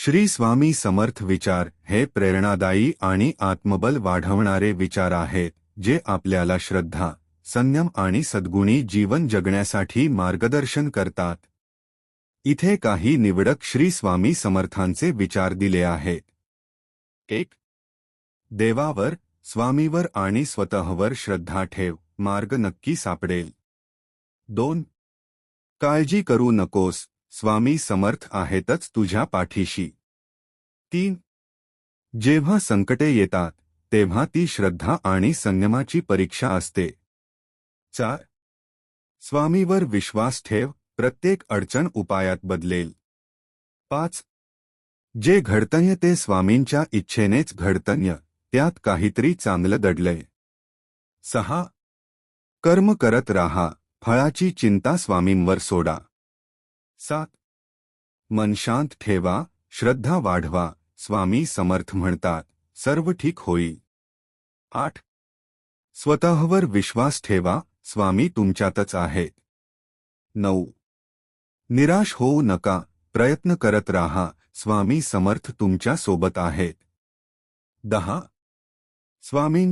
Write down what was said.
श्री स्वामी समर्थ विचार हे प्रेरणादायी आणि आत्मबल वाढवणारे विचार आहेत, जे आपल्याला श्रद्धा, संयम आणि सद्गुणी जीवन जगण्यासाठी मार्गदर्शन करतात. इथे काही निवडक श्री स्वामी समर्थांचे विचार दिले आहेत. 1. देवावर, स्वामीवर आणि स्वतःवर श्रद्धा ठेव, मार्ग नक्की सापडेल. 2. काळजी करू नकोस, स्वामी समर्थ आहेतच तुझ्या पाठीशी. 3. जेव्हा संकटे येतात तेव्हा ती श्रद्धा आणि संयमाची परीक्षा असते. 4. स्वामीवर विश्वास ठेव, प्रत्येक अडचण उपायात बदलेल. 5. जे घडतंय ते स्वामींच्या इच्छेनेच घडतंय, त्यात काहीतरी चांगलं दडलंय. 6. कर्म करत राहा, फळाची चिंता स्वामींवर सोडा. 7. मन शांत ठेवा, श्रद्धा वाढवा, स्वामी समर्थ म्हणतात सर्व ठीक होईल. 8. स्वतःवर विश्वास ठेवा, स्वामी तुमच्यातच आहेत. 9. निराश होऊ नका, प्रयत्न करत राहा, स्वामी समर्थ तुमच्या सोबत आहेत. 10. स्वामींच्या